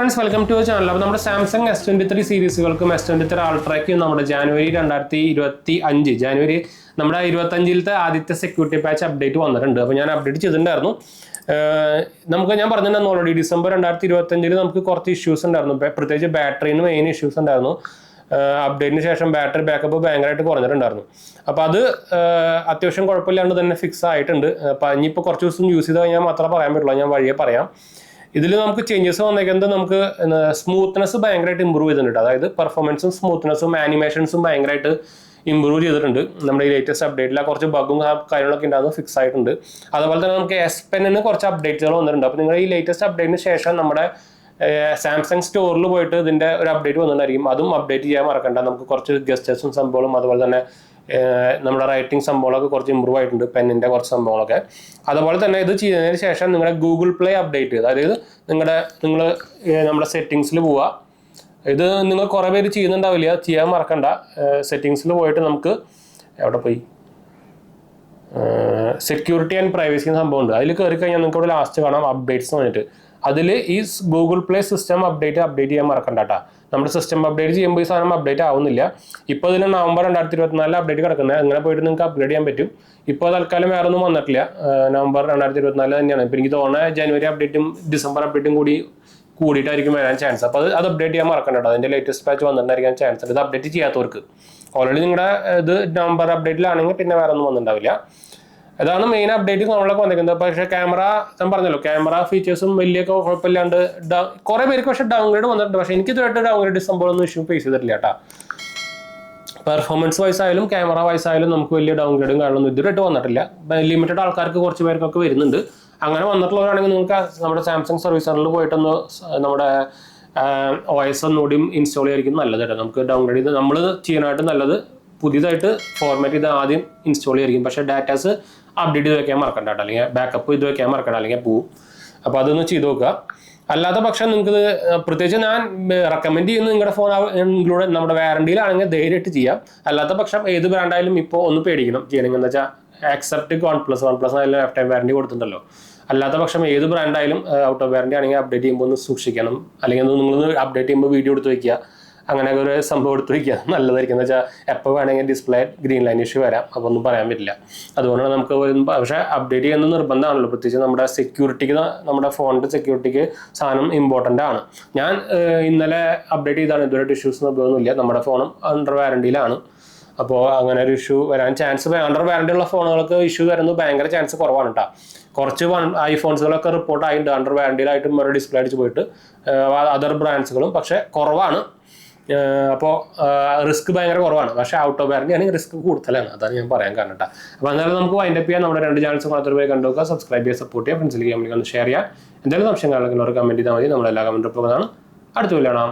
Friends, welcome to channel. അപ്പോൾ നമ്മുടെ Samsung S23 സീരീസുകൾക്കും S23 അൾട്രയ്ക്കും നമ്മുടെ ജനുവരി 2025 ജനുവരി നമ്മുടെ 25-ത്തെ ആദ്യത്തെ സെക്യൂരിറ്റി പാച്ച് അപ്ഡേറ്റ് വന്നിട്ടുണ്ട്. അപ്പോൾ ഞാൻ അപ്ഡേറ്റ് ചെയ്തിട്ടുണ്ടായിരുന്നു. ഞാൻ പറഞ്ഞിട്ടുണ്ടായിരുന്നു ഓൾറെഡി ഡിസംബർ 2025 നമുക്ക് കുറച്ച് ഇഷ്യൂസ് ഉണ്ടായിരുന്നു. പ്രത്യേകിച്ച് ബാറ്ററിന് മെയിൻ ഇഷ്യൂസ് ഉണ്ടായിരുന്നു. അപ്ഡേറ്റിന് ശേഷം ബാറ്ററി ബാക്കപ്പ് ഭയങ്കരമായിട്ട് കുറഞ്ഞിട്ടുണ്ടായിരുന്നു. അപ്പോൾ അത് അത്യാവശ്യം കുഴപ്പമില്ലാണ്ട് തന്നെ ഫിക്സ് ആയിട്ടുണ്ട്. അപ്പോൾ ഇനിയിപ്പോൾ കുറച്ച് ദിവസം യൂസ് ചെയ്ത് കഴിഞ്ഞാൽ മാത്രമേ പറയാൻ പറ്റുള്ളൂ. ഞാൻ വഴിയെ പറയാം. ഇതിൽ നമുക്ക് ചേഞ്ചസ് വന്നേക്കുന്നത് നമുക്ക് സ്മൂത്ത്നെസ് ഭയങ്കരമായിട്ട് ഇമ്പ്രൂവ് ചെയ്തിട്ടുണ്ട്. അതായത് പെർഫോമൻസും സ്മൂത്ത്നെസ്സും ആനിമേഷൻസും ഭയങ്കരമായിട്ട് ഇമ്പ്രൂവ് ചെയ്തിട്ടുണ്ട്. നമ്മുടെ ഈ ലേറ്റസ്റ്റ് അപ്ഡേറ്റിൽ കുറച്ച് ബഗും കാര്യങ്ങളൊക്കെ ഉണ്ടാകുന്നത് ഫിക്സ് ആയിട്ടുണ്ട്. അതുപോലെ തന്നെ നമുക്ക് S Penന് കുറച്ച് അപ്ഡേറ്റുകൾ വന്നിട്ടുണ്ട്. അപ്പോൾ നിങ്ങൾ ഈ ലേറ്റസ്റ്റ് അപ്ഡേറ്റിന് ശേഷം നമ്മുടെ സാംസങ് സ്റ്റോറിൽ പോയിട്ട് ഇതിൻ്റെ ഒരു അപ്ഡേറ്റ് വന്നിട്ടുണ്ടായിരിക്കും. അതും അപ്ഡേറ്റ് ചെയ്യാൻ മറക്കണ്ട. നമുക്ക് കുറച്ച് ഗസ്റ്റേഴ്സും സംഭവങ്ങളും അതുപോലെ തന്നെ നമ്മുടെ റൈറ്റിംഗ് സംഭവങ്ങളൊക്കെ കുറച്ച് ഇമ്പ്രൂവ് ആയിട്ടുണ്ട്. പെന്നിൻ്റെ കുറച്ച് സംഭവങ്ങളൊക്കെ. അതുപോലെ തന്നെ ഇത് ചെയ്യുന്നതിന് ശേഷം നിങ്ങളുടെ ഗൂഗിൾ പ്ലേ അപ്ഡേറ്റ്, അതായത് നിങ്ങൾ നമ്മുടെ സെറ്റിങ്സിൽ പോവുക. ഇത് നിങ്ങൾ കുറേ പേര് ചെയ്യുന്നുണ്ടാവില്ല, ചെയ്യാൻ മറക്കണ്ട. സെറ്റിങ്സിൽ പോയിട്ട് നമുക്ക് എവിടെ പോയി സെക്യൂരിറ്റി ആൻഡ് പ്രൈവസി സംഭവം ഉണ്ട്. അതിൽ കയറി കഴിഞ്ഞാൽ നിങ്ങൾക്ക് ഇവിടെ ലാസ്റ്റ് കാണാം അപ്ഡേറ്റ്സ് വന്നിട്ട്. അതിൽ ഈ ഗൂഗിൾ പ്ലേ സിസ്റ്റം അപ്ഡേറ്റ് ചെയ്യാൻ മറക്കണ്ട കേട്ടോ. നമ്മുടെ സിസ്റ്റം അപ്ഡേറ്റ് ചെയ്യുമ്പോൾ ഈ സാധനം അപ്ഡേറ്റ് ആവുന്നില്ല. ഇപ്പോൾ ഇതിന് നവംബർ 2024 അപ്ഡേറ്റ് കിടക്കുന്നത്. അങ്ങനെ പോയിട്ട് നിങ്ങൾക്ക് അപ്ഗ്രേഡ് ചെയ്യാൻ പറ്റും. ഇപ്പോൾ തൽക്കാലം വേറെ ഒന്നും വന്നിട്ടില്ല. നവംബർ 2024 തന്നെയാണ്. ഇപ്പോൾ എനിക്ക് തോന്നുന്നത് ജനുവരി അപ്ഡേറ്റും ഡിസംബർ അപ്ഡേറ്റും കൂടിയിട്ടായിരിക്കും വരാൻ ചാൻസ്. അപ്പോൾ അത് അപ്ഡേറ്റ് ചെയ്യാൻ മറക്കണ്ട കേട്ടോ. അതിൻ്റെ ലേറ്റസ്റ്റ് പാച്ച് വന്നിട്ടുണ്ടായിരിക്കാൻ ചാൻസ് ഉണ്ട്. ഇത് അപ്ഡേറ്റ് ചെയ്യാത്തവർക്ക്. ഓൾറെഡി നിങ്ങളുടെ ഇത് നവംബർ അപ്ഡേറ്റിലാണെങ്കിൽ പിന്നെ വേറെ ഒന്നും വന്നിട്ടുണ്ടാവില്ല. അതാണ് മെയിൻ അപ്ഡേറ്റ് നമ്മളൊക്കെ വന്നിരിക്കുന്നത്. പക്ഷേ ക്യാമറ ഞാൻ പറഞ്ഞല്ലോ, ക്യാമറ ഫീച്ചേഴ്സും വലിയ കുഴപ്പമില്ലാണ്ട് കുറേ പേർക്ക് പക്ഷേ ഡൗൺഗ്രേഡ് വന്നിട്ടുണ്ട്. പക്ഷേ എനിക്ക് ഇതുമായിട്ട് ഡൗൺഗ്രേഡ് സംഭവമൊന്നും ഇഷ്യൂ ഫേസ് ചെയ്തിട്ടില്ല കേട്ടോ. പെർഫോമൻസ് വൈസ് ആയാലും ക്യാമറ വൈസ് ആയാലും നമുക്ക് വലിയ ഡൗൺഗ്രേഡും കാര്യങ്ങളൊന്നും ഇതുവരെയായിട്ട് വന്നിട്ടില്ല. ലിമിറ്റഡ് ആൾക്കാർക്ക് കുറച്ച് പേർക്കൊക്കെ വരുന്നുണ്ട്. അങ്ങനെ വന്നിട്ടുള്ളവരാണെങ്കിൽ നിങ്ങൾക്ക് നമ്മുടെ സാംസങ് സർവീസ് സെന്ററിൽ പോയിട്ടൊന്ന് നമ്മുടെ OS ഒന്നുകൂടിയും ഇൻസ്റ്റാൾ ചെയ്യായിരിക്കും നല്ലത് കേട്ടോ. നമുക്ക് ഡൗൺഗ്രേഡ് ചെയ്ത് നമ്മൾ ചെയ്യാനായിട്ട് നല്ലത് പുതിയതായിട്ട് ഫോർമാറ്റ് ചെയ്ത് ആദ്യം ഇൻസ്റ്റാൾ ചെയ്യായിരിക്കും. പക്ഷേ ഡാറ്റാസ് അപ്ഡേറ്റ് ചെയ്ത് വെക്കാൻ മറക്കണ്ട കേട്ടോ. അല്ലെങ്കിൽ ബാക്കപ്പ് ചെയ്ത് വെക്കാൻ മറക്കണ്ട, അല്ലെങ്കിൽ പോവും. അപ്പോൾ അതൊന്ന് ചെയ്ത് നോക്കുക. അല്ലാത്ത പക്ഷം നിങ്ങൾക്ക് പ്രത്യേകിച്ച് ഞാൻ റെക്കമെൻഡ് ചെയ്യുന്നത് നിങ്ങളുടെ ഫോൺ ഇൻക്ലൂഡ് നമ്മുടെ വാറണ്ടിയിലാണെങ്കിൽ ധൈര്യമായിട്ട് ചെയ്യാം. അല്ലാത്ത പക്ഷം ഏത് ബ്രാൻഡായാലും ഇപ്പോൾ ഒന്ന് പേടിക്കണം ചെയ്യണമെങ്കിൽ. എന്താ വെച്ചാൽ ആക്സെപ്റ്റ് OnePlus ആയാലും ലൈഫ് ടൈം വാറണ്ടി കൊടുത്തിട്ടുണ്ടല്ലോ. അല്ലാത്ത പക്ഷം ഏത് ബ്രാൻഡായാലും ഔട്ട് ഓഫ് വാറണ്ടി ആണെങ്കിൽ അപ്ഡേറ്റ് ചെയ്യുമ്പോൾ ഒന്ന് സൂക്ഷിക്കണം. അല്ലെങ്കിൽ നിങ്ങളൊന്ന് അപ്ഡേറ്റ് ചെയ്യുമ്പോൾ വീഡിയോ എടുത്ത് വയ്ക്കുക. അങ്ങനെയൊക്കെ ഒരു സംഭവം എടുത്ത് വയ്ക്കുക, നല്ലതായിരിക്കും. എന്ന് വെച്ചാൽ എപ്പോൾ വേണമെങ്കിൽ ഡിസ്പ്ലേ ഗ്രീൻ ലൈൻ ഇഷ്യൂ വരാം. അപ്പോൾ ഒന്നും പറയാൻ പറ്റില്ല. അതുകൊണ്ടാണ് നമുക്ക് പക്ഷേ അപ്ഡേറ്റ് ചെയ്യുന്നത് നിർബന്ധമാണല്ലോ. പ്രത്യേകിച്ച് നമ്മുടെ സെക്യൂരിറ്റിക്ക്, നമ്മുടെ ഫോണിൻ്റെ സെക്യൂരിറ്റിക്ക് സാധനം ഇമ്പോർട്ടൻ്റ് ആണ്. ഞാൻ ഇന്നലെ അപ്ഡേറ്റ് ചെയ്താണ്. ഇതുവരെ ഇഷ്യൂസ് ഒന്നുമില്ല. നമ്മുടെ ഫോണും അണ്ടർ വാറണ്ടിയിലാണ്. അപ്പോൾ അങ്ങനെ ഒരു ഇഷ്യൂ വരാൻ ചാൻസ്, അണ്ടർ വാറണ്ടി ഉള്ള ഫോണുകൾക്ക് ഇഷ്യൂ വരുന്നത് ഭയങ്കര ചാൻസ് കുറവാണ് കേട്ടോ. കുറച്ച് ഐഫോൺസുകളൊക്കെ റിപ്പോർട്ട് ആയിട്ടുണ്ട് അണ്ടർ വാറണ്ടിയിലായിട്ടും ഒരു ഡിസ്പ്ലേ അടിച്ച് പോയിട്ട്, അതർ ബ്രാൻഡ്സുകളും പക്ഷേ കുറവാണ്. അപ്പോൾ റിസ്ക് ഭയങ്കര കുറവാണ്. പക്ഷേ ഔട്ട് ഓഫ് വാറണ്ടി ആണെങ്കിൽ റിസ്ക് കൂടുതലാണ്. അതാണ് ഞാൻ പറയാൻ കാരണം കേട്ടോ. അപ്പോൾ എന്നാലും നമുക്ക് വൈൻഡപ്പ് ചെയ്യാൻ. നമ്മുടെ 2 ചാനൽസ് മാത്രമേ പോയി കണ്ടുനോക്കുക, സബ്സ്ക്രൈബ് ചെയ്യുക, സപ്പോർട്ട് ചെയ്യുക, ഫ്രണ്ട്സിലേക്ക് ഒന്ന് ഷെയർ ചെയ്യുക. എന്തെങ്കിലും സംശയം കാണുന്നവർ കമൻറ്റ് ചെയ്താൽ മതി. നമ്മളെല്ലാ കമൻറ്റ് റിപ്പോർട്ടാണ്. അടുത്ത വീഡിയോ കാണാം.